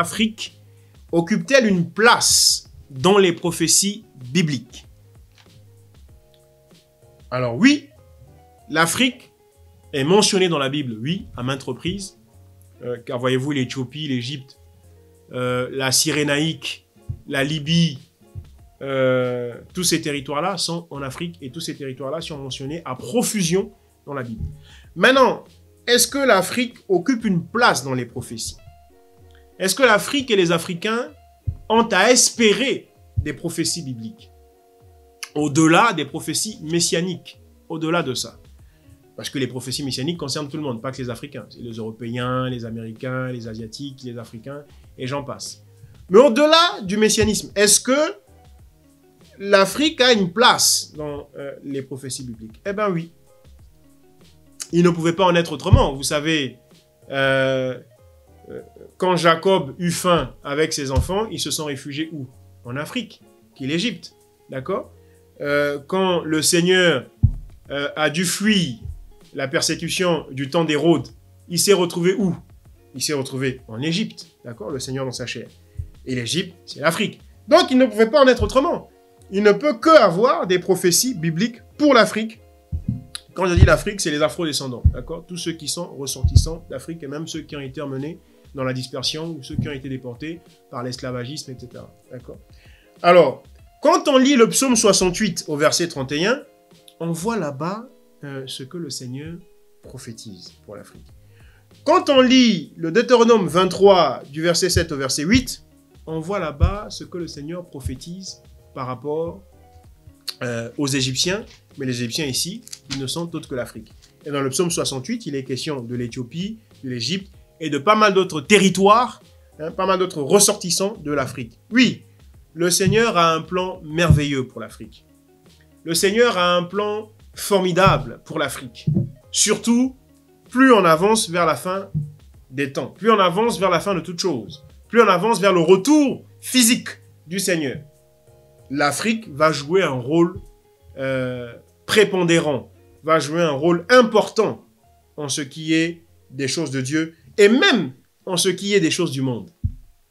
l'Afrique occupe-t-elle une place dans les prophéties bibliques? Alors oui, l'Afrique est mentionnée dans la Bible, oui, à maintes reprises, car voyez-vous, l'Éthiopie, l'Égypte, la Cyrénaïque, la Libye, tous ces territoires-là sont en Afrique et tous ces territoires-là sont mentionnés à profusion dans la Bible. Maintenant, est-ce que l'Afrique occupe une place dans les prophéties? Est-ce que l'Afrique et les Africains ont à espérer des prophéties bibliques? Au-delà des prophéties messianiques, au-delà de ça. Parce que les prophéties messianiques concernent tout le monde, pas que les Africains. C'est les Européens, les Américains, les Asiatiques, les Africains, et j'en passe. Mais au-delà du messianisme, est-ce que l'Afrique a une place dans les prophéties bibliques? Eh bien oui. Il ne pouvait pas en être autrement. Vous savez, quand Jacob eut faim avec ses enfants, ils se sont réfugiés où? En Afrique, qui est l'Égypte. D'accord? Quand le Seigneur a dû fuir la persécution du temps d'Hérode, il s'est retrouvé où? Il s'est retrouvé en Égypte. D'accord? Le Seigneur dans sa chair. Et l'Égypte, c'est l'Afrique. Donc, il ne pouvait pas en être autrement. Il ne peut que avoir des prophéties bibliques pour l'Afrique. Quand je dis l'Afrique, c'est les afro-descendants. D'accord? Tous ceux qui sont ressortissants d'Afrique et même ceux qui ont été emmenés dans la dispersion ou ceux qui ont été déportés par l'esclavagisme, etc. D'accord? Alors, quand on lit le psaume 68 au verset 31, on voit là-bas ce que le Seigneur prophétise pour l'Afrique. Quand on lit le Deutéronome 23 du verset 7 au verset 8, on voit là-bas ce que le Seigneur prophétise par rapport aux Égyptiens. Mais les Égyptiens ici, ils ne sont autres que l'Afrique. Et dans le psaume 68, il est question de l'Éthiopie, de l'Égypte et de pas mal d'autres territoires, pas mal d'autres ressortissants de l'Afrique. Oui, le Seigneur a un plan merveilleux pour l'Afrique. Le Seigneur a un plan formidable pour l'Afrique. Surtout, plus on avance vers la fin des temps, plus on avance vers la fin de toute chose, plus on avance vers le retour physique du Seigneur, l'Afrique va jouer un rôle prépondérant, va jouer un rôle important en ce qui est des choses de Dieu et même en ce qui est des choses du monde.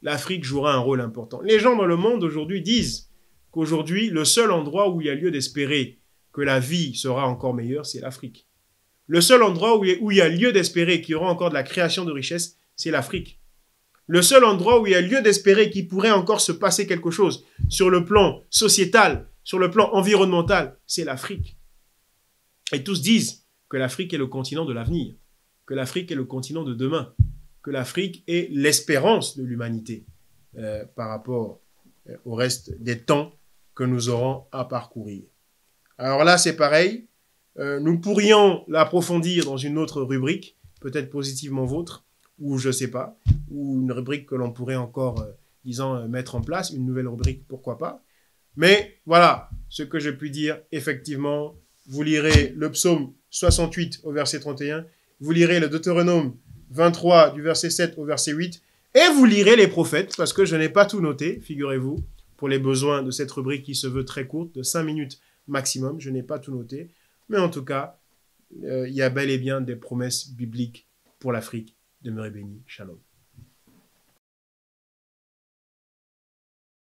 L'Afrique jouera un rôle important. Les gens dans le monde aujourd'hui disent qu'aujourd'hui, le seul endroit où il y a lieu d'espérer que la vie sera encore meilleure, c'est l'Afrique. Le seul endroit où il y a lieu d'espérer qu'il y aura encore de la création de richesse, c'est l'Afrique. Le seul endroit où il y a lieu d'espérer qu'il pourrait encore se passer quelque chose sur le plan sociétal, sur le plan environnemental, c'est l'Afrique. Et tous disent que l'Afrique est le continent de l'avenir, que l'Afrique est le continent de demain, que l'Afrique est l'espérance de l'humanité par rapport au reste des temps que nous aurons à parcourir. Alors là, c'est pareil. Nous pourrions l'approfondir dans une autre rubrique, peut-être positivement vôtre, ou je ne sais pas, ou une rubrique que l'on pourrait encore, disons, mettre en place, une nouvelle rubrique, pourquoi pas. Mais voilà ce que je puis dire. Effectivement, vous lirez le psaume 68 au verset 31, vous lirez le Deutéronome 23 du verset 7 au verset 8, et vous lirez les prophètes, parce que je n'ai pas tout noté, figurez-vous, pour les besoins de cette rubrique qui se veut très courte, de 5 minutes maximum, je n'ai pas tout noté, mais en tout cas, il y a bel et bien des promesses bibliques pour l'Afrique. Demeurez bénis. Shalom.